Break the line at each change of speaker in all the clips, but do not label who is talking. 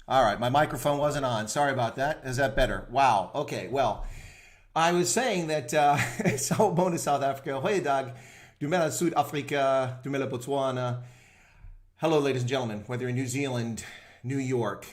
All right, my microphone wasn't on. Sorry about that. Is that better? Wow. Okay, well, I was saying that sa bonus South Africa. Hoi dag. Dumela Zuid-Afrika. Dumela Botswana. Hello, ladies and gentlemen. Whether you're in New Zealand, New York,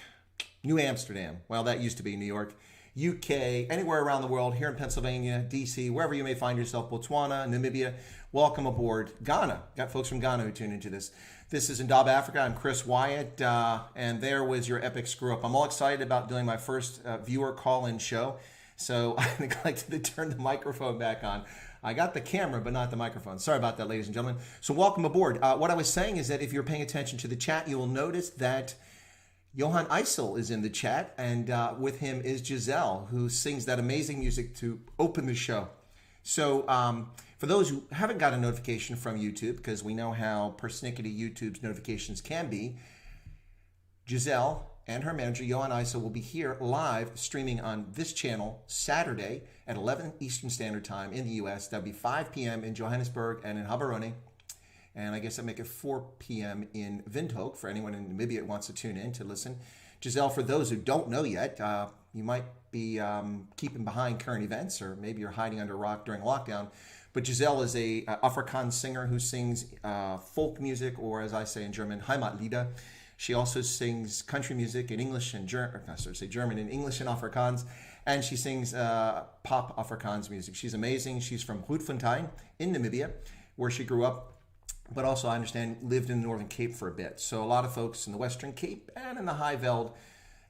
New Amsterdam. Well, that used to be New York. UK, anywhere around the world, here in Pennsylvania, DC, wherever you may find yourself, Botswana, Namibia, welcome aboard. Ghana, got folks from Ghana who tune into this. This is Indaba Africa. I'm Chris Wyatt, and there was your epic screw up. I'm all excited about doing my first viewer call-in show, so I neglected to turn the microphone back on. I got the camera, but not the microphone. Sorry about that, ladies and gentlemen. So welcome aboard. What I was saying is that if you're paying attention to the chat, you will notice that Johan Eisel is in the chat, and with him is Giselle, who sings that amazing music to open the show. So for those who haven't got a notification from YouTube, because we know how persnickety YouTube's notifications can be, Giselle and her manager, Johan Eisel, will be here live streaming on this channel Saturday at 11 Eastern Standard Time in the U.S. That'll be 5 p.m. in Johannesburg and in Gaborone. And I guess I'll make it 4 p.m. in Windhoek for anyone in Namibia that wants to tune in to listen. Giselle, for those who don't know yet, you might be keeping behind current events, or maybe you're hiding under a rock during lockdown. But Giselle is a Afrikaans singer who sings folk music, or as I say in German, Heimatlieder. She also sings country music in English and German in English and Afrikaans. And she sings pop Afrikaans music. She's amazing. She's from Grootfontein in Namibia, where she grew up. But also, I understand, lived in the Northern Cape for a bit. So a lot of folks in the Western Cape and in the High Veld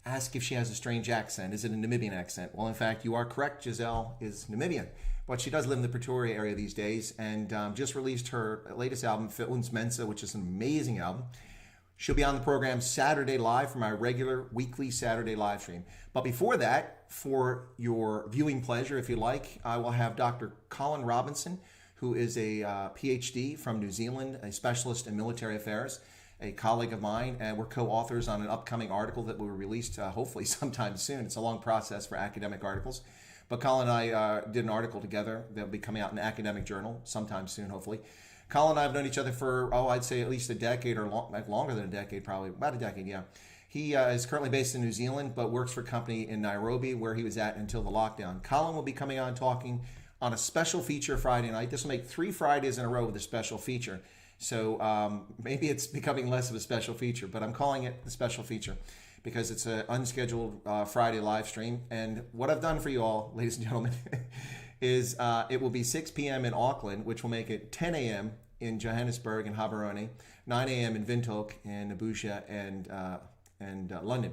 ask if she has a strange accent. Is it a Namibian accent? Well, in fact, you are correct. Giselle is Namibian. But she does live in the Pretoria area these days, and just released her latest album, Für uns Mensa, which is an amazing album. She'll be on the program Saturday live for my regular weekly Saturday live stream. But before that, for your viewing pleasure, if you like, I will have Dr. Colin Robinson, who is a PhD from New Zealand, a specialist in military affairs, a colleague of mine, and we're co-authors on an upcoming article that will be released hopefully sometime soon. It's a long process for academic articles. But Colin and I did an article together that will be coming out in an academic journal sometime soon, hopefully. Colin and I have known each other for, I'd say at least a decade, or longer than a decade, probably about a decade, yeah. He is currently based in New Zealand, but works for a company in Nairobi, where he was at until the lockdown. Colin will be coming on talking on a special feature Friday night. This will make 3 Fridays in a row with a special feature. So maybe it's becoming less of a special feature, but I'm calling it the special feature because it's an unscheduled Friday live stream. And what I've done for you all, ladies and gentlemen, is it will be 6 p.m. in Auckland, which will make it 10 a.m. in Johannesburg and Gaborone, 9 a.m. in Windhoek and Abuja and London.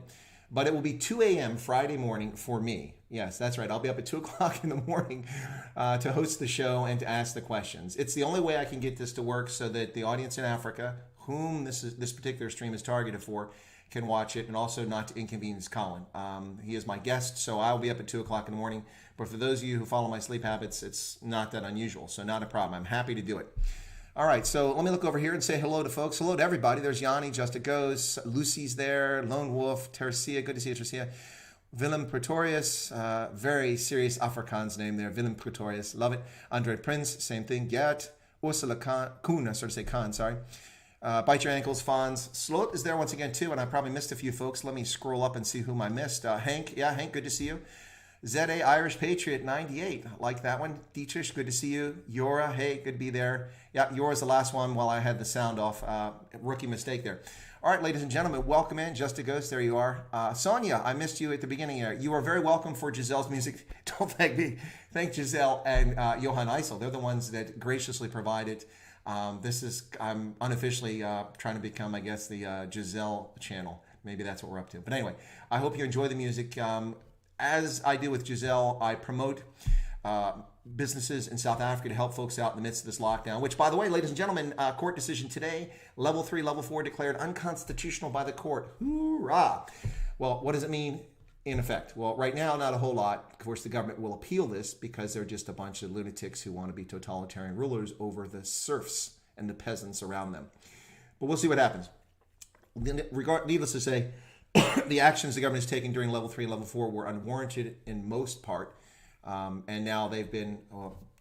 But it will be 2 a.m. Friday morning for me. Yes, that's right. I'll be up at 2 o'clock in the morning to host the show and to ask the questions. It's the only way I can get this to work so that the audience in Africa, whom this particular stream is targeted for, can watch it, and also not to inconvenience Colin. He is my guest, so I'll be up at 2 o'clock in the morning. But for those of you who follow my sleep habits, it's not that unusual, so not a problem. I'm happy to do it. All right, so let me look over here and say hello to folks. Hello to everybody. There's Yanni, Just It Goes, Lucy's there, Lone Wolf, Tercia, good to see you, Tercia. Willem Pretorius, very serious Afrikaans name there, Willem Pretorius, love it. Andre Prince, same thing. Gert, Ursula Kuhn, I started to say Khan, sorry. Bite Your Ankles, Fonz. Slot is there once again too, and I probably missed a few folks. Let me scroll up and see whom I missed. Hank, yeah, Hank, good to see you. ZA Irish Patriot 98, like that one. Dietrich, good to see you. Yora, hey, good to be there. Yeah, Yora's the last one while I had the sound off. Rookie mistake there. All right, ladies and gentlemen, welcome in. Just a Ghost, there you are. Sonia, I missed you at the beginning here. You are very welcome for Giselle's music. Don't thank me. Thank Giselle and Johan Eisel. They're the ones that graciously provided. I'm unofficially trying to become, I guess, the Giselle channel. Maybe that's what we're up to. But anyway, I hope you enjoy the music. As I do with Giselle, I promote businesses in South Africa to help folks out in the midst of this lockdown, which, by the way, ladies and gentlemen, court decision today, level 3, level 4 declared unconstitutional by the court. Hoorah! Well, what does it mean in effect? Well, right now, not a whole lot. Of course, the government will appeal this because they're just a bunch of lunatics who want to be totalitarian rulers over the serfs and the peasants around them. But we'll see what happens. Needless to say, the actions the government has taken during level 3 and level 4 were unwarranted in most part. And now they've been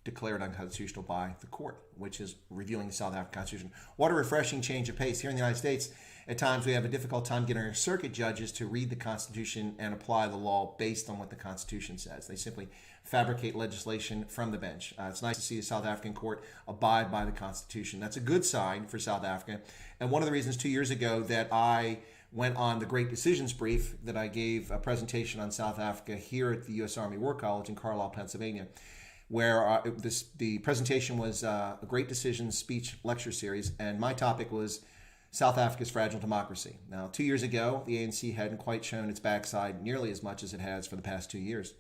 declared unconstitutional by the court, which is reviewing the South African Constitution. What a refreshing change of pace. Here in the United States, at times we have a difficult time getting our circuit judges to read the Constitution and apply the law based on what the Constitution says. They simply fabricate legislation from the bench. It's nice to see the South African court abide by the Constitution. That's a good sign for South Africa. And one of the reasons 2 years ago that I went on the Great Decisions Brief, that I gave a presentation on South Africa here at the U.S. Army War College in Carlisle, Pennsylvania, where the presentation was a Great Decisions speech lecture series, and my topic was South Africa's fragile democracy. Now, 2 years ago, the ANC hadn't quite shown its backside nearly as much as it has for the past 2 years.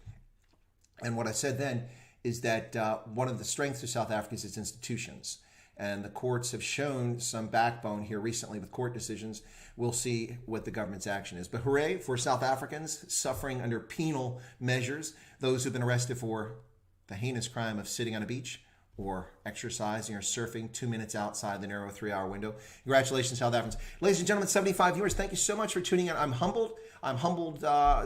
And what I said then is that one of the strengths of South Africa is its institutions. And the courts have shown some backbone here recently with court decisions. We'll see what the government's action is. But hooray for South Africans suffering under penal measures, those who've been arrested for the heinous crime of sitting on a beach or exercising or surfing 2 minutes outside the narrow 3-hour window. Congratulations, South Africans. Ladies and gentlemen, 75 viewers, thank you so much for tuning in. I'm humbled.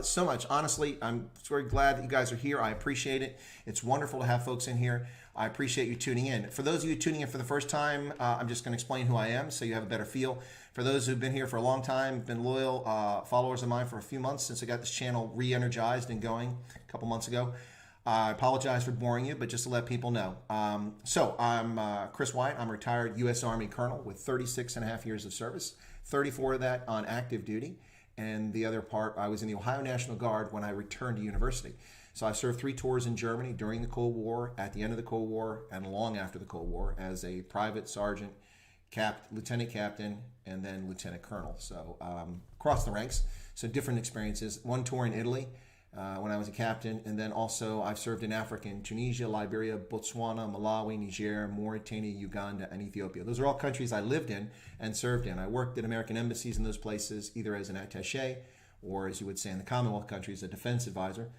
So much. Honestly, I'm very glad that you guys are here. I appreciate it. It's wonderful to have folks in here. I appreciate you tuning in. For those of you tuning in for the first time, I'm just going to explain who I am so you have a better feel. For those who've been here for a long time, been loyal followers of mine for a few months since I got this channel re-energized and going a couple months ago, I apologize for boring you, but just to let people know. So I'm Chris White. I'm a retired U.S. Army colonel with 36 and a half years of service, 34 of that on active duty. And the other part, I was in the Ohio National Guard when I returned to university. So I served 3 tours in Germany during the Cold War, at the end of the Cold War, and long after the Cold War as a private sergeant, lieutenant captain, and then lieutenant colonel. So across the ranks, so different experiences. 1 tour in Italy when I was a captain, and then also I've served in Africa, in Tunisia, Liberia, Botswana, Malawi, Niger, Mauritania, Uganda, and Ethiopia. Those are all countries I lived in and served in. I worked at American embassies in those places, either as an attaché, or as you would say in the Commonwealth countries, a defense advisor,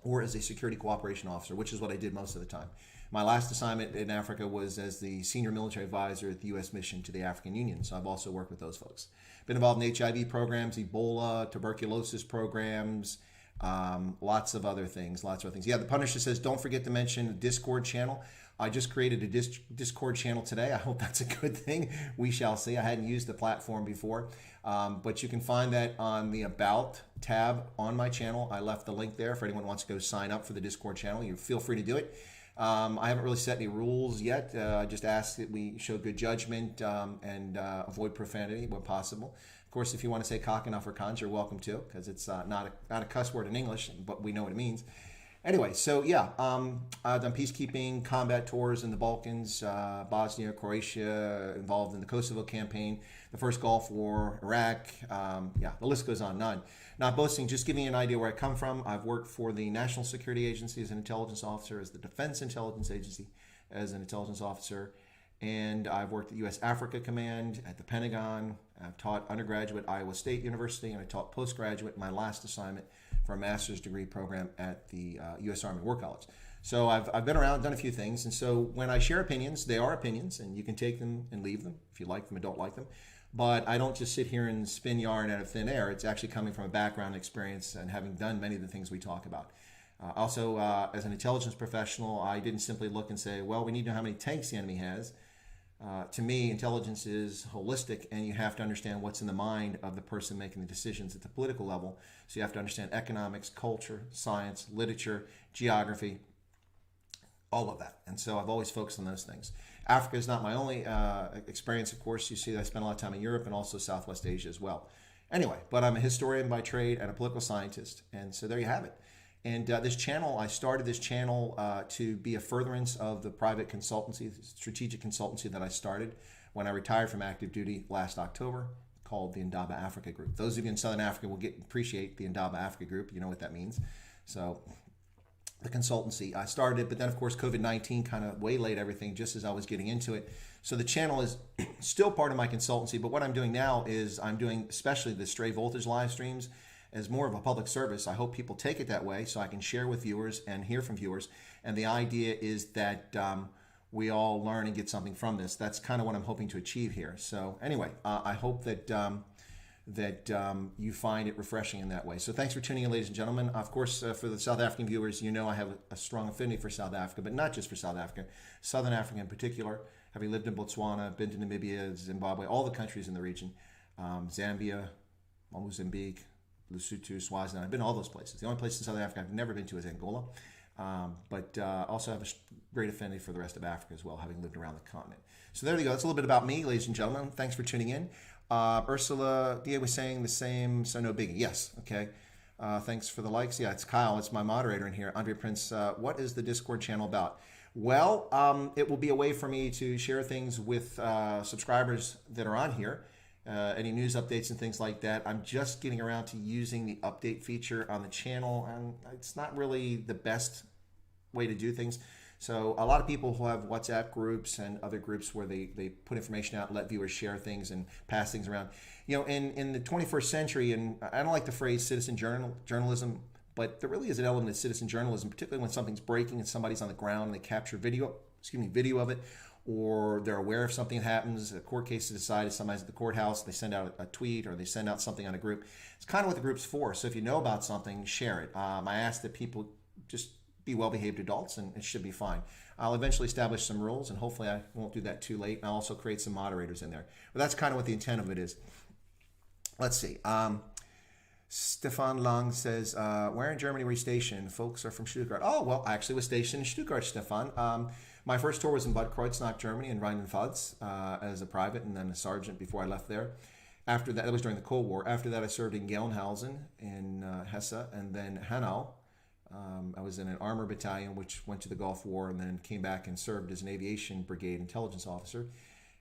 or as a security cooperation officer, which is what I did most of the time. My last assignment in Africa was as the senior military advisor at the U.S. mission to the African Union, so I've also worked with those folks. Been involved in HIV programs, Ebola, tuberculosis programs, lots of other things. Yeah, the Punisher says, don't forget to mention the Discord channel. I just created a Discord channel today. I hope that's a good thing. We shall see. I hadn't used the platform before, but you can find that on the About tab on my channel. I left the link there for anyone who wants to go sign up for the Discord channel. You feel free to do it. I haven't really set any rules yet. I just ask that we show good judgment and avoid profanity when possible. Of course, if you want to say cock enough or cons, you're welcome to, because it's not a cuss word in English, but we know what it means. Anyway, so yeah, I've done peacekeeping, combat tours in the Balkans, Bosnia, Croatia, involved in the Kosovo campaign, the first Gulf War, Iraq. Yeah, the list goes on. Not boasting, just giving you an idea where I come from. I've worked for the National Security Agency as an intelligence officer, as the Defense Intelligence Agency as an intelligence officer, and I've worked at U.S. Africa Command, at the Pentagon. I've taught undergraduate at Iowa State University, and I taught postgraduate, my last assignment, for a master's degree program at the U.S. Army War College. So I've been around, done a few things, and so when I share opinions, they are opinions, and you can take them and leave them if you like them and don't like them. But I don't just sit here and spin yarn out of thin air. It's actually coming from a background experience and having done many of the things we talk about. Also, as an intelligence professional, I didn't simply look and say, well, we need to know how many tanks the enemy has. To me, intelligence is holistic, and you have to understand what's in the mind of the person making the decisions at the political level. So you have to understand economics, culture, science, literature, geography, all of that. And so I've always focused on those things. Africa is not my only experience, of course. You see that I spent a lot of time in Europe and also Southwest Asia as well. Anyway, but I'm a historian by trade and a political scientist, and so there you have it. And this channel, I started this channel to be a furtherance of the private consultancy, strategic consultancy that I started when I retired from active duty last October, called the Indaba Africa Group. Those of you in Southern Africa will appreciate the Indaba Africa Group. You know what that means. So the consultancy, I started it, but then of course COVID-19 kind of waylaid everything just as I was getting into it. So the channel is still part of my consultancy, but what I'm doing now is I'm doing especially the Stray Voltage live streams as more of a public service. I hope people take it that way so I can share with viewers and hear from viewers. And the idea is that we all learn and get something from this. That's kind of what I'm hoping to achieve here. So anyway, I hope that that you find it refreshing in that way. So thanks for tuning in, ladies and gentlemen. Of course, for the South African viewers, you know I have a strong affinity for South Africa, but not just for South Africa, Southern Africa in particular. Having lived in Botswana, been to Namibia, Zimbabwe, all the countries in the region, Zambia, Mozambique, Lesotho, Swaziland. I've been to all those places. The only place in Southern Africa I've never been to is Angola, but also have a great affinity for the rest of Africa as well, having lived around the continent. So there you go. That's a little bit about me, ladies and gentlemen. Thanks for tuning in. Ursula D was saying the same, so no biggie. Yes, okay. Thanks for the likes. Yeah, it's Kyle. It's my moderator in here. Andre Prince, what is the Discord channel about? Well, it will be a way for me to share things with subscribers that are on here, any news updates and things like that. I'm just getting around to using the update feature on the channel, and it's not really the best way to do things. So a lot of people who have WhatsApp groups and other groups where they put information out, let viewers share things and pass things around. You know, in the 21st century, and I don't like the phrase citizen journalism, but there really is an element of citizen journalism, particularly when something's breaking and somebody's on the ground and they capture video of it, or they're aware of something that happens, a court case is decided, somebody's at the courthouse, they send out a tweet or they send out something on a group. It's kind of what the group's for. So if you know about something, share it. I ask that people just be well-behaved adults, and it should be fine. I'll eventually establish some rules, and hopefully I won't do that too late. And I'll also create some moderators in there. But that's kind of what the intent of it is. Let's see. Stefan Lang says, where in Germany were you stationed? Folks are from Stuttgart. Oh, well, I actually was stationed in Stuttgart, Stefan. My first tour was in Bad Kreuznach, Germany, in Rheinland-Pfalz, as a private and then a sergeant before I left there. After that was during the Cold War. After that, I served in Gelnhausen in Hesse, and then Hanau. I was in an armor battalion, which went to the Gulf War, and then came back and served as an aviation brigade intelligence officer,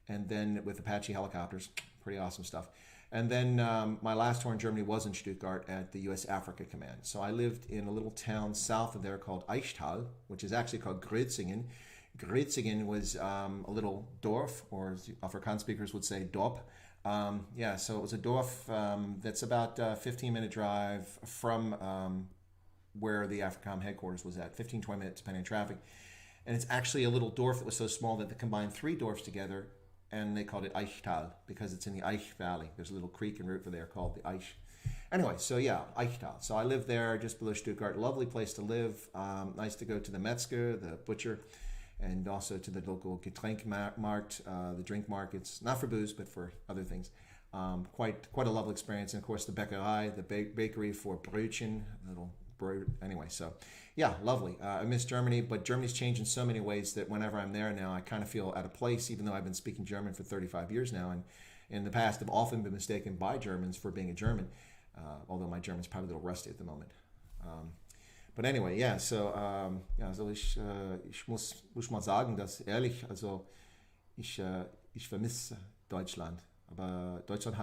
and then with Apache helicopters. Pretty awesome stuff. And then my last tour in Germany was in Stuttgart at the U.S. Africa Command. So I lived in a little town south of there called Eichtal, which is actually called Grötzingen. Grötzingen was a little Dorf, or as Afrikaans speakers would say, Dorp. So it was a Dorf that's about a 15-minute drive from where the AFRICOM headquarters was at, 15, 20 minutes depending on traffic. And it's actually a little Dorf that was so small that they combined 3 Dorfs together, and they called it Eichtal because it's in the Eich Valley. There's a little creek and river there called the Eich. Anyway, so yeah, Eichtal. So I lived there just below Stuttgart. Lovely place to live. Nice to go to the Metzger, the butcher, and also to the local Getränkmarkt, the drink markets, not for booze, but for other things. Quite a lovely experience. And of course, the Bäckerei, the bakery for Brötchen, little anyway, so yeah, lovely. I miss Germany, but Germany's changed in so many ways that whenever I'm there now, I kind of feel out of place, even though I've been speaking German for 35 years now, and in the past have often been mistaken by Germans for being a German, although my German's probably a little rusty at the moment. But anyway, yeah, so also ich muss mal sagen, dass ehrlich, also ich vermisse Deutschland. Aber Deutschland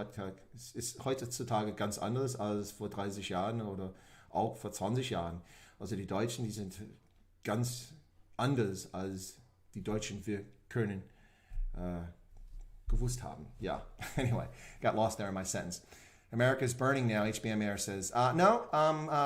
ist heutzutage ganz anders als vor 30 Jahren oder auch vor 20 Jahren. Also die Deutschen, die sind ganz anders als die Deutschen wir können gewusst haben. Yeah, anyway, got lost there in my sentence. America's burning now, HBM Air says. No,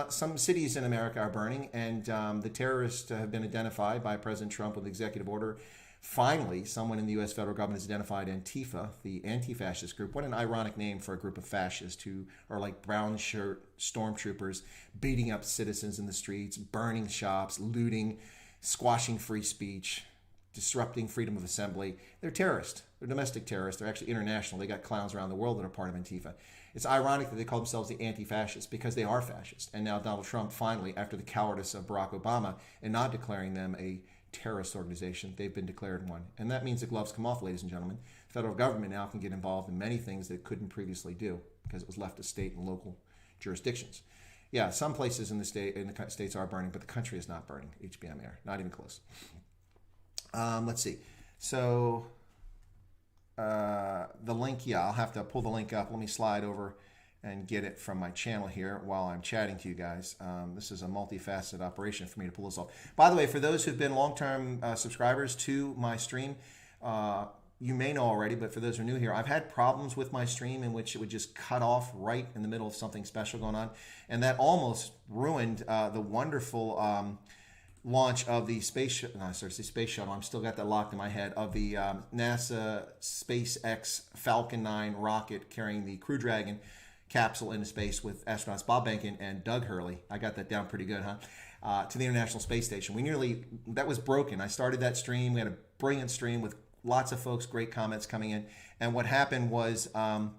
some cities in America are burning, and the terrorists have been identified by President Trump with executive order. Finally, someone in the U.S. federal government has identified Antifa, the anti-fascist group. What an ironic name for a group of fascists who are like brown shirt stormtroopers, beating up citizens in the streets, burning shops, looting, squashing free speech, disrupting freedom of assembly. They're terrorists. They're domestic terrorists. They're actually international. They got clowns around the world that are part of Antifa. It's ironic that they call themselves the anti-fascists because they are fascist. And now Donald Trump finally, after the cowardice of Barack Obama and not declaring them a terrorist organization, they've been declared one. And that means the gloves come off, ladies and gentlemen. The federal government now can get involved in many things that it couldn't previously do because it was left to state and local jurisdictions. Yeah, some places in the states are burning, but the country is not burning. HBM Air, not even close. Let's see. So the link, yeah, I'll have to pull the link up. Let me slide over and get it from my channel here while I'm chatting to you guys. This is a multifaceted operation for me to pull this off. By the way, for those who've been long-term subscribers to my stream, you may know already, but for those who are new here, I've had problems with my stream in which it would just cut off right in the middle of something special going on. And that almost ruined the wonderful launch of the space shuttle. I'm still got that locked in my head, of the NASA SpaceX Falcon 9 rocket carrying the Crew Dragon capsule into space with astronauts Bob Behnken and Doug Hurley. I got that down pretty good, huh? To the International Space Station. That was broken. I started that stream. We had a brilliant stream with lots of folks, great comments coming in. And what happened was I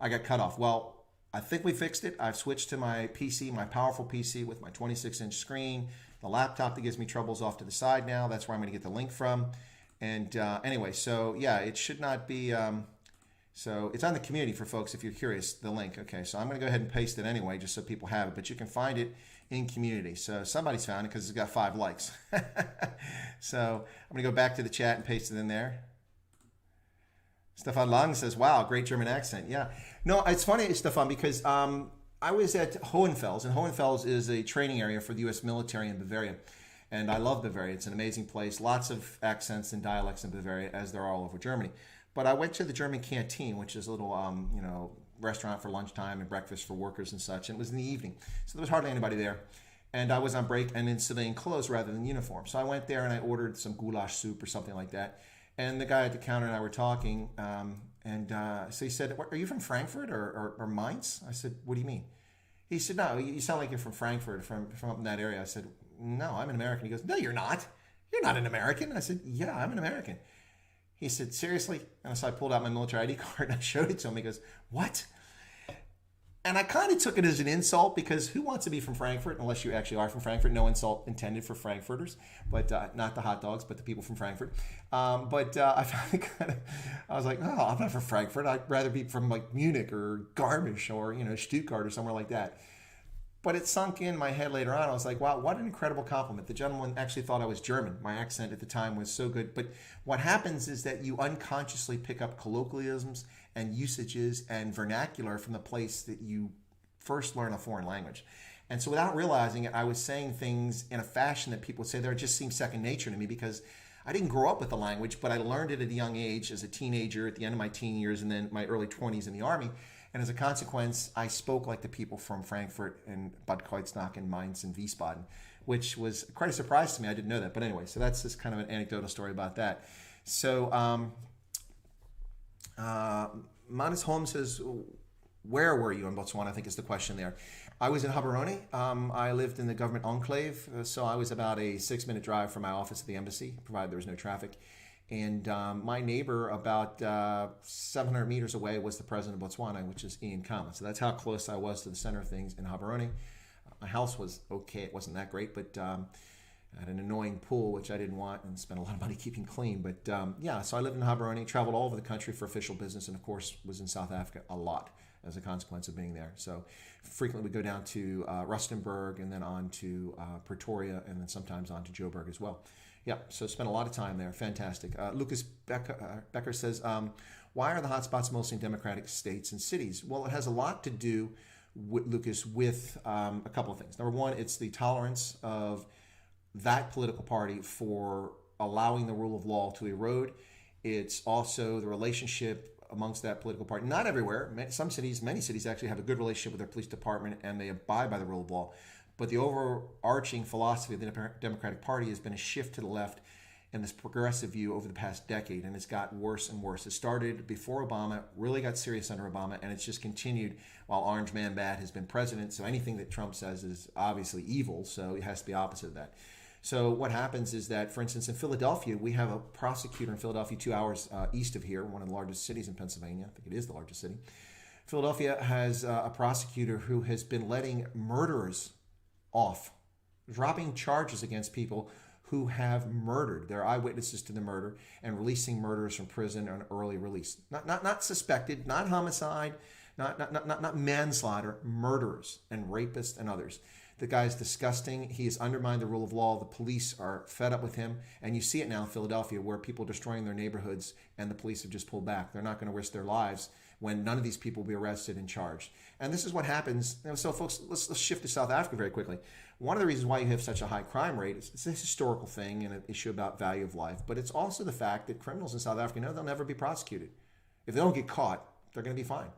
got cut off. Well, I think we fixed it. I've switched to my PC, my powerful PC with my 26-inch screen. The laptop that gives me troubles off to the side now. That's where I'm going to get the link from. And anyway, so yeah, it should not be... so it's on the community for folks if you're curious, the link. Okay, so I'm going to go ahead and paste it anyway just so people have it. But you can find it in community. So somebody's found it because it's got 5 likes. So I'm going to go back to the chat and paste it in there. Stefan Lang says, wow, great German accent. Yeah. No, it's funny, Stefan, because I was at Hohenfels, and Hohenfels is a training area for the U.S. military in Bavaria. And I love Bavaria. It's an amazing place. Lots of accents and dialects in Bavaria, as there are all over Germany. But I went to the German canteen, which is a little, restaurant for lunchtime and breakfast for workers and such. And it was in the evening. So there was hardly anybody there. And I was on break and in civilian clothes rather than uniform. So I went there and I ordered some goulash soup or something like that. And the guy at the counter and I were talking, so he said, "Are you from Frankfurt or Mainz?" I said, "What do you mean?" He said, "No, you sound like you're from Frankfurt, from up in that area." I said, "No, I'm an American." He goes, "No, you're not. You're not an American." I said, "Yeah, I'm an American." He said, "Seriously?" And so I pulled out my military ID card and I showed it to him. He goes, "What?" And I kind of took it as an insult because who wants to be from Frankfurt unless you actually are from Frankfurt? No insult intended for Frankfurters, but not the hot dogs, but the people from Frankfurt. I found it I was like, oh, I'm not from Frankfurt. I'd rather be from like Munich or Garmisch or Stuttgart or somewhere like that. But it sunk in my head later on. I was like, wow, what an incredible compliment. The gentleman actually thought I was German. My accent at the time was so good. But what happens is that you unconsciously pick up colloquialisms and usages and vernacular from the place that you first learn a foreign language. And so without realizing it, I was saying things in a fashion that people would say there just seems second nature to me because I didn't grow up with the language, but I learned it at a young age as a teenager, at the end of my teen years, and then my early 20s in the Army. And as a consequence, I spoke like the people from Frankfurt and Bad Kreuznach and Mainz and Wiesbaden, which was quite a surprise to me. I didn't know that. But anyway, so that's just kind of an anecdotal story about that. So Manus Holm says, where were you in Botswana? I think is the question there. I was in Gaborone. I lived in the government enclave, so I was about a 6-minute drive from my office at the embassy, provided there was no traffic. And my neighbor about 700 meters away was the president of Botswana, which is Ian Khama. So that's how close I was to the center of things in Gaborone. My house was okay. It wasn't that great, but I had an annoying pool, which I didn't want, and spent a lot of money keeping clean. But yeah, so I lived in Gaborone, traveled all over the country for official business, and of course was in South Africa a lot as a consequence of being there. So frequently we go down to Rustenburg and then on to Pretoria and then sometimes on to Joburg as well. Yeah, so spent a lot of time there. Fantastic. Lucas Becker says, why are the hotspots mostly in democratic states and cities? Well, it has a lot to do, Lucas, with a couple of things. Number one, it's the tolerance of that political party for allowing the rule of law to erode. It's also the relationship amongst that political party. Not everywhere. Some cities, many cities actually have a good relationship with their police department and they abide by the rule of law. But the overarching philosophy of the Democratic Party has been a shift to the left and this progressive view over the past decade, and it's got worse and worse. It started before Obama, really got serious under Obama, and it's just continued while Orange Man Bad has been president. So anything that Trump says is obviously evil, so it has to be opposite of that. So what happens is that, for instance, in Philadelphia, we have a prosecutor in Philadelphia 2 hours east of here, one of the largest cities in Pennsylvania. I think it is the largest city. Philadelphia has a prosecutor who has been letting murderers off, dropping charges against people who have murdered. They're eyewitnesses to the murder and releasing murderers from prison on early release. Not suspected, not homicide, not manslaughter, murderers and rapists and others. The guy's disgusting. He has undermined the rule of law. The police are fed up with him. And you see it now in Philadelphia where people are destroying their neighborhoods and the police have just pulled back. They're not going to risk their lives when none of these people will be arrested and charged. And this is what happens. So folks, let's shift to South Africa very quickly. One of the reasons why you have such a high crime rate is it's a historical thing and an issue about value of life. But it's also the fact that criminals in South Africa know they'll never be prosecuted. If they don't get caught, they're going to be fine.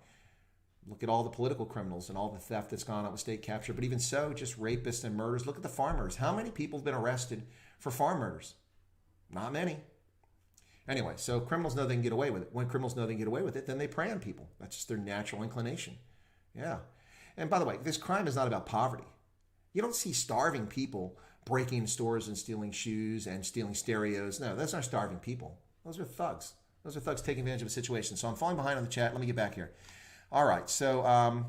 Look at all the political criminals and all the theft that's gone on with state capture. But even so, just rapists and murders. Look at the farmers. How many people have been arrested for farm murders? Not many. Anyway, so criminals know they can get away with it. When criminals know they can get away with it, then they prey on people. That's just their natural inclination. Yeah. And by the way, this crime is not about poverty. You don't see starving people breaking stores and stealing shoes and stealing stereos. No, those aren't starving people. Those are thugs. Those are thugs taking advantage of a situation. So I'm falling behind on the chat. Let me get back here. All right. So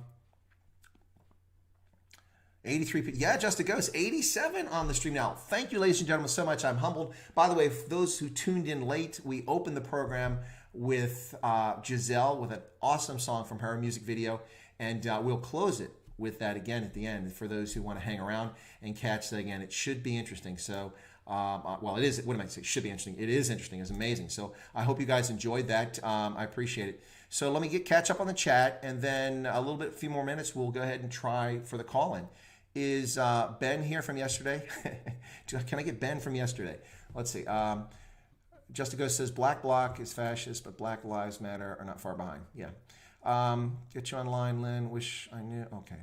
83 people. Yeah, Just a Ghost. 87 on the stream now. Thank you, ladies and gentlemen, so much. I'm humbled. By the way, for those who tuned in late, we opened the program with Giselle with an awesome song from her music video. And we'll close it with that again at the end for those who want to hang around and catch that again. It should be interesting. So, well, it is. What am I saying? It should be interesting. It is interesting. It's amazing. So I hope you guys enjoyed that. I appreciate it. So let me catch up on the chat, and then a few more minutes, we'll go ahead and try for the call-in. Is Ben here from yesterday? Can I get Ben from yesterday? Let's see. Just a Ghost says Black Bloc is fascist, but Black Lives Matter are not far behind. Yeah. Get you online, Lynn. Wish I knew. Okay.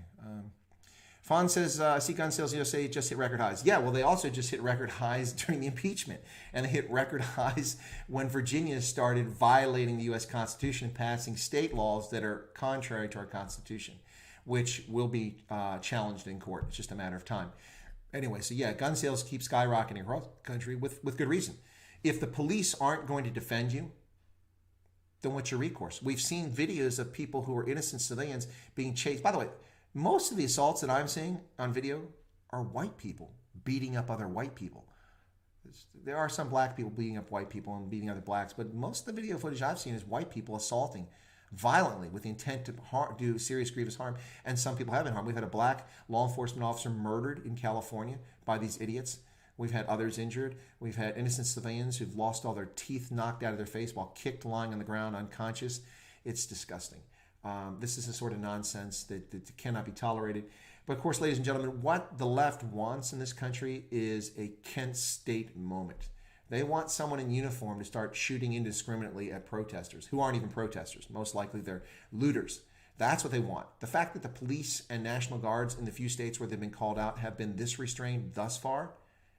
Fawn says, I see gun sales USA just hit record highs. Yeah, well, they also just hit record highs during the impeachment. And they hit record highs when Virginia started violating the U.S. Constitution and passing state laws that are contrary to our Constitution, which will be challenged in court. It's just a matter of time. Anyway, so yeah, gun sales keep skyrocketing across the country with good reason. If the police aren't going to defend you, then what's your recourse? We've seen videos of people who are innocent civilians being chased. By the way, most of the assaults that I'm seeing on video are white people beating up other white people. There are some black people beating up white people and beating other blacks, but most of the video footage I've seen is white people assaulting violently with the intent to do serious, grievous harm, and some people have been harmed. We've had a black law enforcement officer murdered in California by these idiots. We've had others injured. We've had innocent civilians who've lost all their teeth knocked out of their face while kicked lying on the ground unconscious. It's disgusting. This is the sort of nonsense that cannot be tolerated. But of course, ladies and gentlemen, what the left wants in this country is a Kent State moment. They want someone in uniform to start shooting indiscriminately at protesters who aren't even protesters. Most likely they're looters. That's what they want. The fact that the police and National Guards in the few states where they've been called out have been this restrained thus far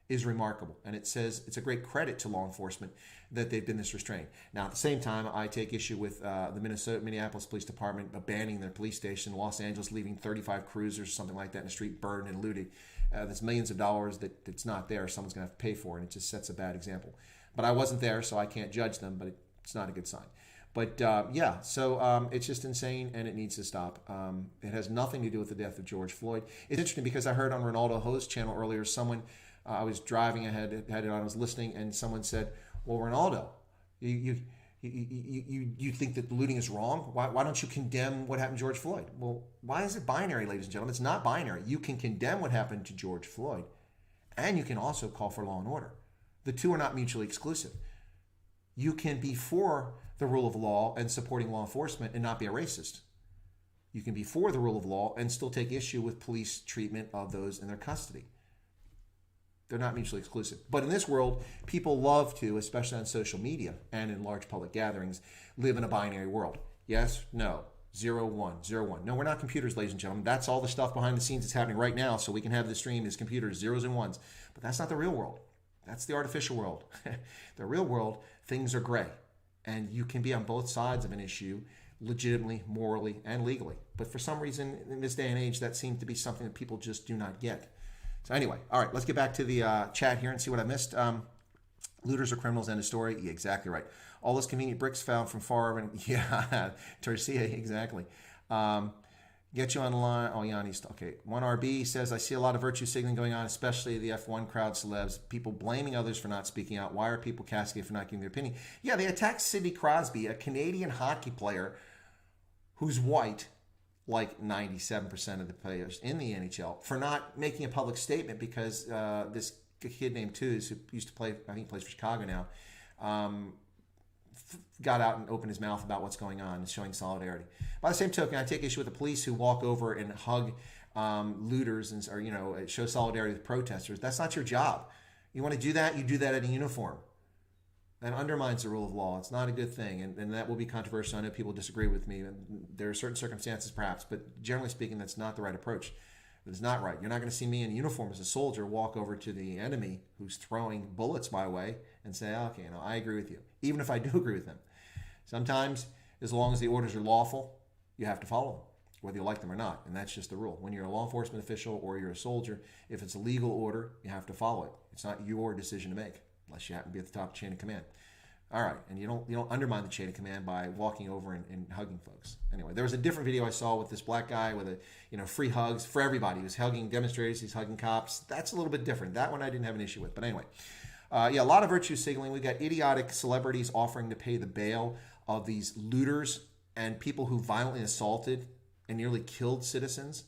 is remarkable. And it says it's a great credit to law enforcement that they've been this restrained. Now, at the same time, I take issue with the Minneapolis Police Department abandoning their police station, Los Angeles leaving 35 cruisers, something like that, in the street, burned and looted. There's millions of dollars that's not there. Someone's going to have to pay for it, and it just sets a bad example. But I wasn't there, so I can't judge them, but it's not a good sign. But yeah, so it's just insane, and it needs to stop. It has nothing to do with the death of George Floyd. It's interesting because I heard on Ronaldo Ho's channel earlier, someone, I was driving, I had it on, I was listening, and someone said, well, Ronaldo, you think that looting is wrong? Why don't you condemn what happened to George Floyd? Well, why is it binary, ladies and gentlemen? It's not binary. You can condemn what happened to George Floyd, and you can also call for law and order. The two are not mutually exclusive. You can be for the rule of law and supporting law enforcement and not be a racist. You can be for the rule of law and still take issue with police treatment of those in their custody. They're not mutually exclusive. But in this world, people love to, especially on social media and in large public gatherings, live in a binary world. Yes, no, 0, 1, 0, 1. No, we're not computers, ladies and gentlemen. That's all the stuff behind the scenes that's happening right now, so we can have the stream as computers, zeros and ones. But that's not the real world. That's the artificial world. The real world, things are gray. And you can be on both sides of an issue legitimately, morally, and legally. But for some reason, in this day and age, that seems to be something that people just do not get. So anyway, all right, let's get back to the chat here and see what I missed. Looters are criminals, end of story. Yeah, exactly right. All those convenient bricks found from far, and yeah, Tercia, exactly. Get you online. Oh, Yanni's okay. 1RB says, I see a lot of virtue signaling going on, especially the F1 crowd celebs. People blaming others for not speaking out. Why are people castigated for not giving their opinion? Yeah, they attacked Sidney Crosby, a Canadian hockey player who's white, like 97% of the players in the NHL, for not making a public statement because this kid named Tuz, who used to play, I think he plays for Chicago now, got out and opened his mouth about what's going on and showing solidarity. By the same token, I take issue with the police who walk over and hug looters and, or show solidarity with protesters. That's not your job. You want to do that, you do that in a uniform. That undermines the rule of law. It's not a good thing, and that will be controversial. I know people disagree with me. There are certain circumstances, perhaps, but generally speaking, that's not the right approach. It's not right. You're not going to see me in uniform as a soldier walk over to the enemy who's throwing bullets my way and say, okay, I agree with you, even if I do agree with them. Sometimes, as long as the orders are lawful, you have to follow them. whether you like them or not. And that's just the rule. When you're a law enforcement official or you're a soldier, if it's a legal order, you have to follow it. It's not your decision to make, unless you happen to be at the top of the chain of command. All right, and you don't undermine the chain of command by walking over and hugging folks. Anyway, there was a different video I saw with this black guy with free hugs for everybody. He was hugging demonstrators, he's hugging cops. That's a little bit different. That one I didn't have an issue with. But anyway, a lot of virtue signaling. We got idiotic celebrities offering to pay the bail of these looters and people who violently assaulted and nearly killed citizens.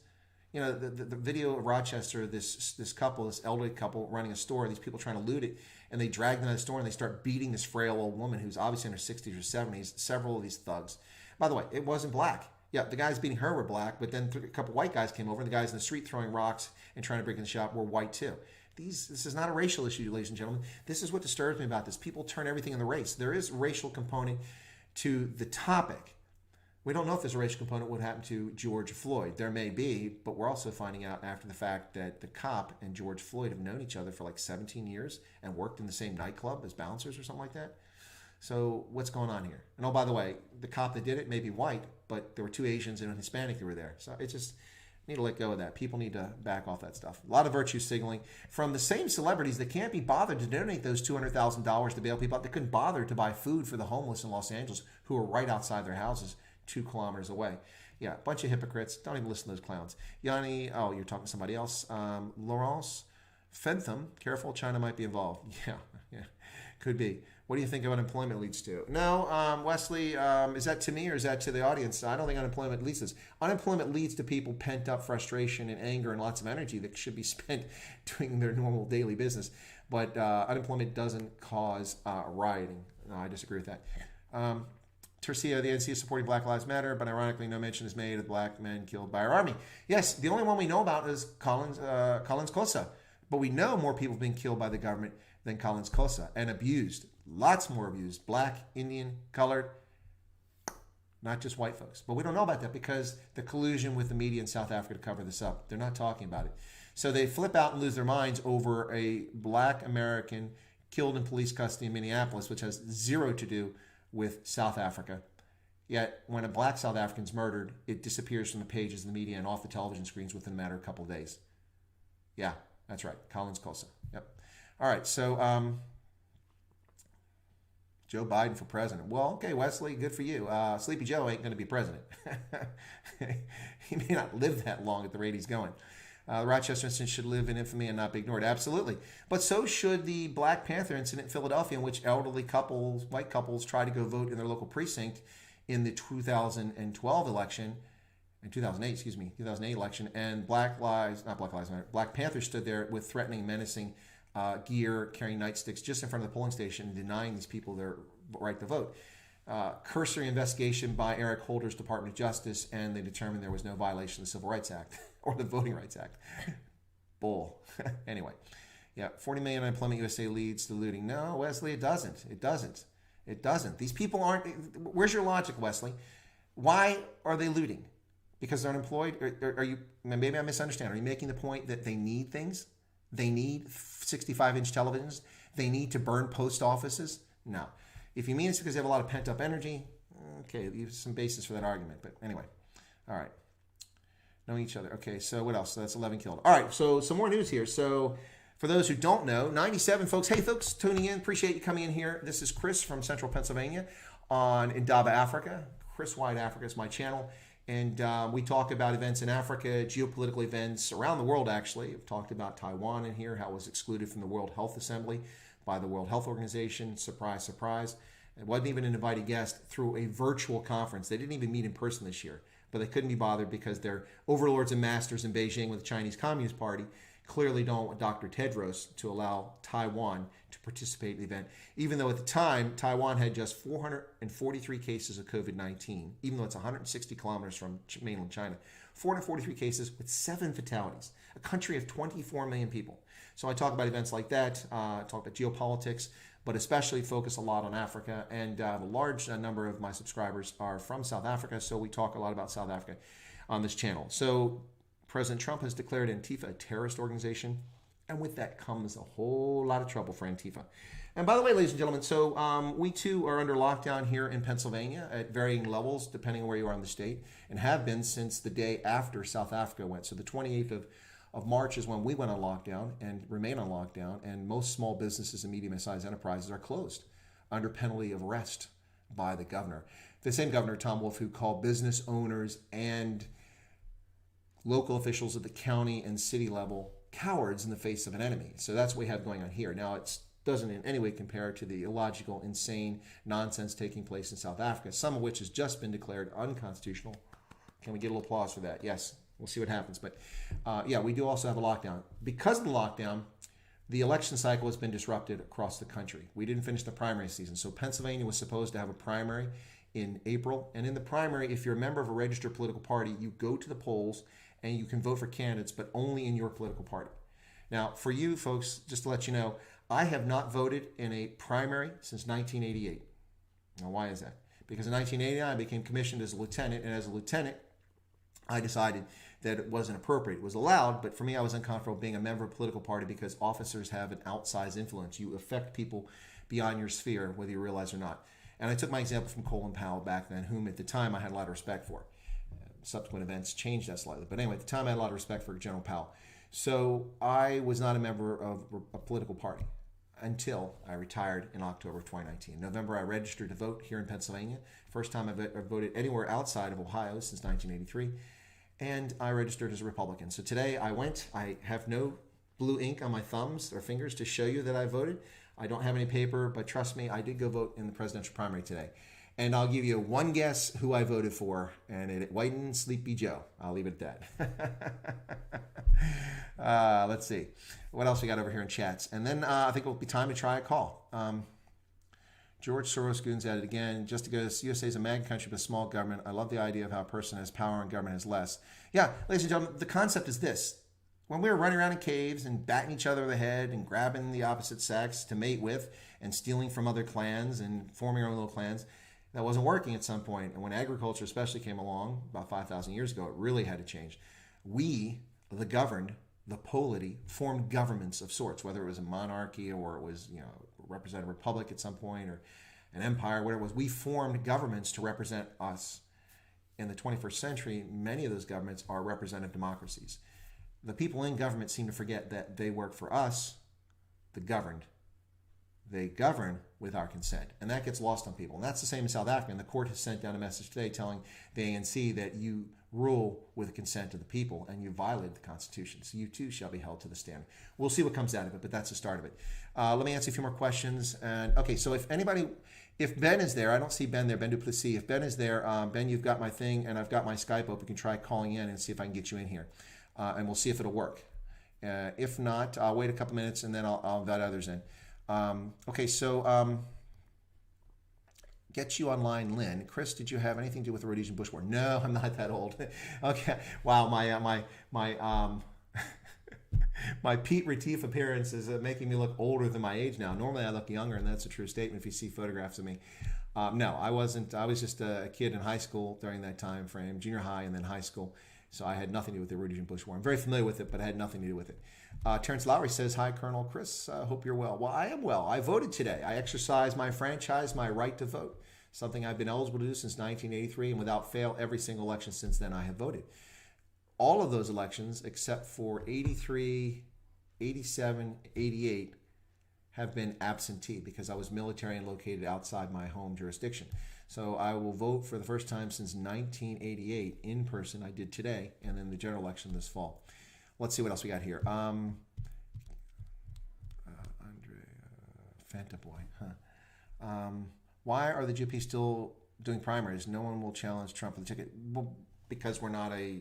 You know, the video of Rochester, this couple, this elderly couple running a store, these people trying to loot it, and they drag them out of the store and they start beating this frail old woman who's obviously in her 60s or 70s, several of these thugs. By the way, it wasn't black. Yeah, the guys beating her were black, but then a couple white guys came over, and the guys in the street throwing rocks and trying to break in the shop were white too. This is not a racial issue, ladies and gentlemen. This is what disturbs me about this. People turn everything in the race. There is a racial component to the topic. We don't know if there's a racial component what happened to George Floyd. There may be, but we're also finding out after the fact that the cop and George Floyd have known each other for like 17 years and worked in the same nightclub as bouncers or something like that. So what's going on here? And oh, by the way, the cop that did it may be white, but there were 2 Asians and a Hispanic who were there. So it just need to let go of that. People need to back off that stuff. A lot of virtue signaling from the same celebrities that can't be bothered to donate those $200,000 to bail people out. They couldn't bother to buy food for the homeless in Los Angeles who are right outside their houses 2 kilometers away. Yeah, a bunch of hypocrites. Don't even listen to those clowns. Yanni, oh, you're talking to somebody else. Laurence Fentham, careful, China might be involved. Yeah, could be. What do you think unemployment leads to? No, Wesley, is that to me or is that to the audience? I don't think unemployment leads to this. Unemployment leads to people pent up frustration and anger and lots of energy that should be spent doing their normal daily business. But unemployment doesn't cause rioting. No, I disagree with that. Tercia, the NC is supporting Black Lives Matter, but ironically, no mention is made of black men killed by our army. Yes, the only one we know about is Collins Kosa, but we know more people have been killed by the government than Collins Kosa and abused. Lots more abused. Black, Indian, colored, not just white folks. But we don't know about that because the collusion with the media in South Africa to cover this up. They're not talking about it. So they flip out and lose their minds over a black American killed in police custody in Minneapolis, which has zero to do with South Africa. Yet when a black South African's murdered, it disappears from the pages of the media and off the television screens within a matter of a couple of days. Yeah, that's right. Collins Kosa. Yep. All right, so Joe Biden for president. Well, okay, Wesley, good for you. Sleepy Joe ain't going to be president. He may not live that long at the rate he's going. The Rochester incident should live in infamy and not be ignored. Absolutely. But so should the Black Panther incident in Philadelphia, in which elderly couples, white couples, tried to go vote in their local precinct in the 2012 election, in 2008 election, and Black Panthers stood there with threatening, menacing gear, carrying nightsticks just in front of the polling station, denying these people their right to vote. Cursory investigation by Eric Holder's Department of Justice, and they determined there was no violation of the Civil Rights Act or the Voting Rights Act. Bull. Anyway, yeah, 40 million unemployment USA leads to looting. No, Wesley, it doesn't. It doesn't. These people aren't. Where's your logic, Wesley? Why are they looting? Because they're unemployed? Are you? Maybe I misunderstand. Are you making the point that they need things? They need 65-inch televisions? They need to burn post offices? No. If you mean it's because they have a lot of pent-up energy, okay, there's some basis for that argument. But anyway, all right. Knowing each other. Okay, so what else? So that's 11 killed. All right, so some more news here. So for those who don't know, 97 folks. Hey, folks, tuning in. Appreciate you coming in here. This is Chris from Central Pennsylvania on Indaba Africa. Chris White Africa is my channel. And we talk about events in Africa, geopolitical events around the world, actually. We've talked about Taiwan in here, how it was excluded from the World Health Assembly by the World Health Organization. Surprise, surprise. It wasn't even an invited guest through a virtual conference. They didn't even meet in person this year, but they couldn't be bothered because their overlords and masters in Beijing with the Chinese Communist Party clearly don't want Dr. Tedros to allow Taiwan to participate in the event, even though at the time, Taiwan had just 443 cases of COVID-19, even though it's 160 kilometers from mainland China. 443 cases with 7 fatalities, a country of 24 million people. So I talk about events like that, talk about geopolitics, but especially focus a lot on Africa. And a large number of my subscribers are from South Africa, so we talk a lot about South Africa on this channel. So President Trump has declared Antifa a terrorist organization, and with that comes a whole lot of trouble for Antifa. And by the way, ladies and gentlemen, so we too are under lockdown here in Pennsylvania at varying levels, depending on where you are in the state, and have been since the day after South Africa went. So the 28th of March is when we went on lockdown and remain on lockdown, and most small businesses and medium-sized enterprises are closed under penalty of arrest by the governor. The same governor, Tom Wolf, who called business owners and local officials at the county and city level cowards in the face of an enemy. So that's what we have going on here. Now, it doesn't in any way compare to the illogical, insane nonsense taking place in South Africa, some of which has just been declared unconstitutional. Can we get a little applause for that? Yes, we'll see what happens. But yeah, we do also have a lockdown. Because of the lockdown, the election cycle has been disrupted across the country. We didn't finish the primary season. So Pennsylvania was supposed to have a primary in April. And in the primary, if you're a member of a registered political party, you go to the polls and you can vote for candidates, but only in your political party. Now, for you folks, just to let you know, I have not voted in a primary since 1988. Now, why is that? Because in 1989, I became commissioned as a lieutenant, and as a lieutenant, I decided that it wasn't appropriate. It was allowed, but for me, I was uncomfortable being a member of a political party because officers have an outsized influence. You affect people beyond your sphere, whether you realize or not. And I took my example from Colin Powell back then, whom at the time I had a lot of respect for. Subsequent events changed that slightly. But anyway, at the time I had a lot of respect for General Powell. So I was not a member of a political party until I retired in October of 2019. In November, I registered to vote here in Pennsylvania. First time I've voted anywhere outside of Ohio since 1983. And I registered as a Republican. So today I went. I have no blue ink on my thumbs or fingers to show you that I voted. I don't have any paper, but trust me, I did go vote in the presidential primary today. And I'll give you one guess who I voted for, and it whitened Sleepy Joe. I'll leave it at that. Let's see. What else we got over here in chats? And then I think it'll be time to try a call. George Soros Goons at it again. Just to go, USA is a mad country with a small government. I love the idea of how a person has power and government has less. Yeah, ladies and gentlemen, the concept is this. When we were running around in caves and batting each other over the head and grabbing the opposite sex to mate with and stealing from other clans and forming our own little clans, that wasn't working at some point. And when agriculture especially came along about 5,000 years ago, it really had to change. We, the governed, the polity, formed governments of sorts, whether it was a monarchy or it was, a representative republic at some point or an empire, whatever it was. We formed governments to represent us. In the 21st century, many of those governments are representative democracies. The people in government seem to forget that they work for us, the governed. They govern with our consent, and that gets lost on people. And that's the same in South Africa. And the court has sent down a message today telling the ANC that you rule with the consent of the people and you violated the Constitution. So you too shall be held to the standard. We'll see what comes out of it, but that's the start of it. Let me answer a few more questions. And okay, so if Ben is there, I don't see Ben there, Ben Duplessis. If Ben is there, Ben, you've got my thing and I've got my Skype open. You can try calling in and see if I can get you in here. And we'll see if it'll work. If not, I'll wait a couple minutes and then I'll invite others in. Okay, so get you online, Lynn. Chris, did you have anything to do with the Rhodesian Bush War? No, I'm not that old. Okay, wow, my Pete Retief appearance is making me look older than my age now. Normally I look younger, and that's a true statement if you see photographs of me. No, I wasn't. I was just a kid in high school during that time frame, junior high and then high school. So I had nothing to do with the Rhodesian Bush War. I'm very familiar with it, but I had nothing to do with it. Terrence Lowry says, hi, Colonel Chris. Hope you're well. Well, I am well. I voted today. I exercised my franchise, my right to vote, something I've been eligible to do since 1983, and without fail, every single election since then I have voted. All of those elections, except for 83, 87, 88, have been absentee because I was military and located outside my home jurisdiction. So I will vote for the first time since 1988 in person. I did today, and then the general election this fall. Let's see what else we got here. Andre Fanta Boy. Huh? Why are the GOP still doing primaries? No one will challenge Trump for the ticket. Well, because we're not a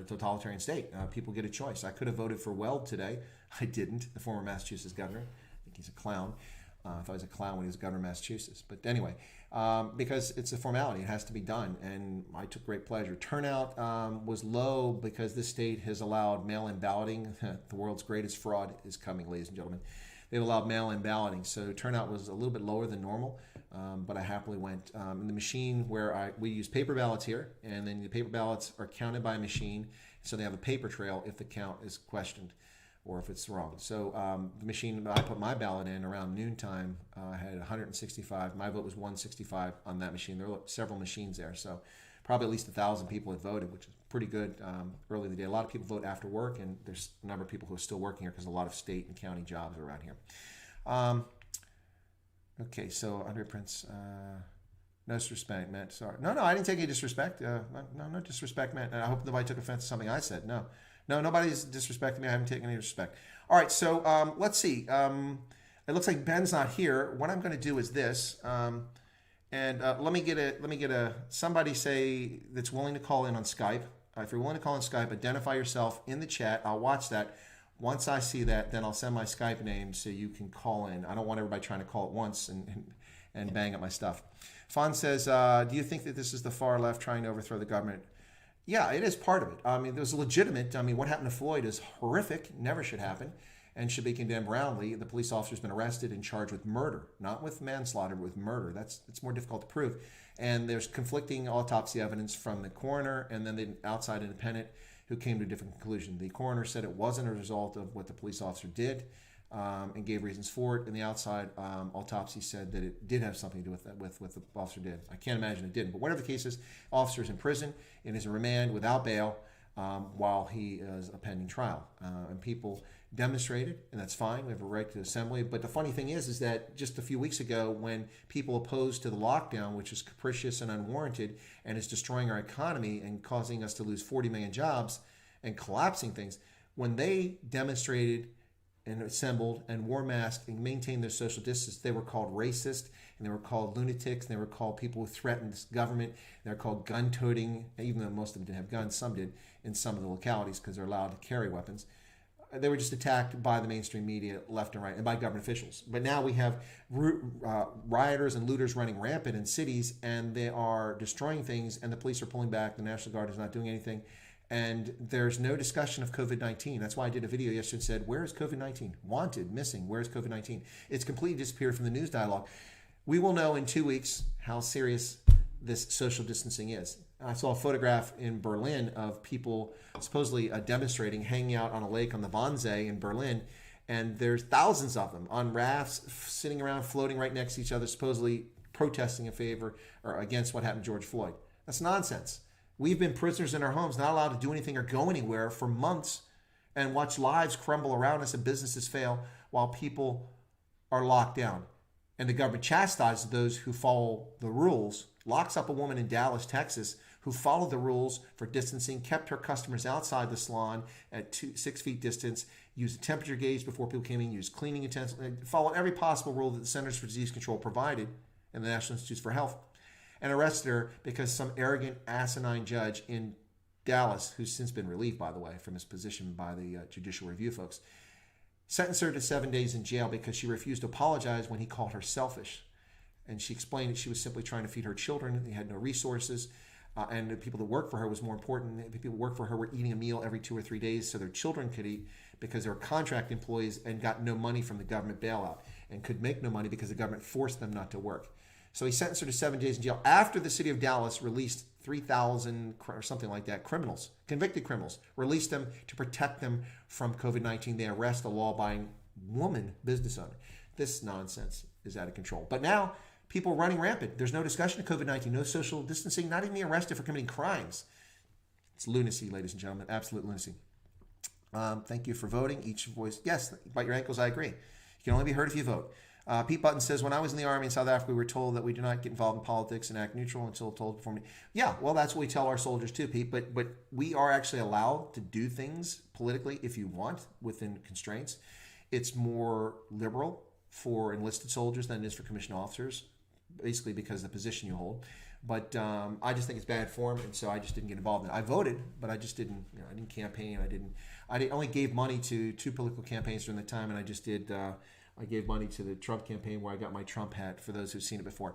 totalitarian state. People get a choice. I could have voted for Weld today. I didn't. The former Massachusetts governor. I think he's a clown. I thought he was a clown when he was governor of Massachusetts. But anyway, because it's a formality. It has to be done. And I took great pleasure. Turnout was low because this state has allowed mail-in balloting. The world's greatest fraud is coming, ladies and gentlemen. They've allowed mail-in balloting. So turnout was a little bit lower than normal. But I happily went. In the machine where we use paper ballots here. And then the paper ballots are counted by a machine. So they have a paper trail if the count is questioned. or if it's wrong. So the machine, I put my ballot in around noontime, had 165. My vote was 165 on that machine. There were several machines there, so probably at least 1,000 people had voted, which is pretty good early in the day. A lot of people vote after work, and there's a number of people who are still working here because a lot of state and county jobs are around here. Okay, so Andre Prince, no disrespect, Matt. Sorry. No, I didn't take any disrespect. No disrespect, Matt. I hope nobody took offense to something I said. No, nobody's disrespecting me. I haven't taken any disrespect. All right, so let's see. It looks like Ben's not here. What I'm going to do is this, and let me get somebody say that's willing to call in on Skype. If you're willing to call in Skype, identify yourself in the chat. I'll watch that. Once I see that, then I'll send my Skype name so you can call in. I don't want everybody trying to call at once and bang up my stuff. Fawn says, do you think that this is the far left trying to overthrow the government? Yeah, it is part of it. I mean, there's legitimate. I mean, what happened to Floyd is horrific, never should happen, and should be condemned roundly. The police officer's been arrested and charged with murder, not with manslaughter, but with murder. It's more difficult to prove. And there's conflicting autopsy evidence from the coroner and then the outside independent who came to a different conclusion. The coroner said it wasn't a result of what the police officer did and gave reasons for it. And the outside autopsy said that it did have something to do with what the officer did. I can't imagine it didn't. But whatever the case is, officer is in prison and is in remand without bail while he is a pending trial. And people demonstrated, and that's fine. We have a right to assembly. But the funny thing is that just a few weeks ago, when people opposed to the lockdown, which is capricious and unwarranted and is destroying our economy and causing us to lose 40 million jobs and collapsing things, when they demonstrated and assembled and wore masks and maintained their social distance, they were called racist, and they were called lunatics, and they were called people who threatened this government. They're called gun-toting, even though most of them didn't have guns. Some did in some of the localities because they're allowed to carry weapons. They were just attacked by the mainstream media left and right and by government officials. But now we have rioters and looters running rampant in cities, and they are destroying things, and the police are pulling back. The National Guard is not doing anything. And there's no discussion of COVID-19. That's why I did a video yesterday and said, where is COVID-19? Wanted, missing, where is COVID-19? It's completely disappeared from the news dialogue. We will know in 2 weeks how serious this social distancing is. I saw a photograph in Berlin of people supposedly demonstrating, hanging out on a lake on the Wannsee in Berlin, and there's thousands of them on rafts, sitting around, floating right next to each other, supposedly protesting in favor or against what happened to George Floyd. That's nonsense. We've been prisoners in our homes, not allowed to do anything or go anywhere for months, and watch lives crumble around us and businesses fail while people are locked down. And the government chastises those who follow the rules, locks up a woman in Dallas, Texas, who followed the rules for distancing, kept her customers outside the salon at 6 feet distance, used a temperature gauge before people came in, used cleaning utensils, followed every possible rule that the Centers for Disease Control provided and the National Institutes for Health, and arrested her because some arrogant, asinine judge in Dallas, who's since been relieved, by the way, from his position by the Judicial Review folks, sentenced her to 7 days in jail because she refused to apologize when he called her selfish. And she explained that she was simply trying to feed her children. They had no resources. And the people that worked for her was more important. The people who worked for her were eating a meal every 2 or 3 days so their children could eat because they were contract employees and got no money from the government bailout and could make no money because the government forced them not to work. So he sentenced her to 7 days in jail after the city of Dallas released 3,000 or something like that criminals, convicted criminals, released them to protect them from COVID-19. They arrest a law-abiding woman business owner. This nonsense is out of control. But now people are running rampant. There's no discussion of COVID-19, no social distancing, not even being arrested for committing crimes. It's lunacy, ladies and gentlemen, absolute lunacy. Thank you for voting. Each voice, yes, bite your ankles, I agree. You can only be heard if you vote. Pete Button says, when I was in the Army in South Africa, we were told that we do not get involved in politics and act neutral until told before me. Yeah, well, that's what we tell our soldiers too, Pete. But we are actually allowed to do things politically if you want within constraints. It's more liberal for enlisted soldiers than it is for commissioned officers, basically because of the position you hold. But I just think it's bad form, and so I just didn't get involved in it. I voted, but I just didn't. I didn't campaign. I only gave money to 2 political campaigns during the time, and I just did. I gave money to the Trump campaign where I got my Trump hat for those who've seen it before.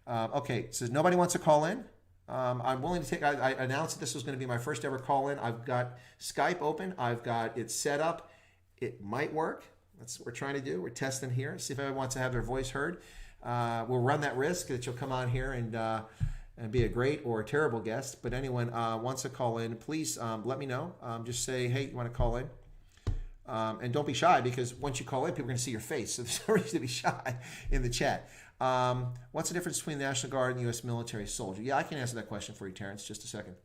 Okay, so nobody wants to call in. I'm willing to take, I announced that this was going to be my first ever call in. I've got Skype open. I've got it set up. It might work. That's what we're trying to do. We're testing here. See if anyone wants to have their voice heard. We'll run that risk that you'll come on here and be a great or a terrible guest. But anyone wants to call in, please let me know. Just say, hey, you want to call in? And don't be shy, because once you call in, people are going to see your face. So there's no reason to be shy in the chat. What's the difference between the National Guard and U.S. military soldier? Yeah, I can answer that question for you, Terrence. Just a second.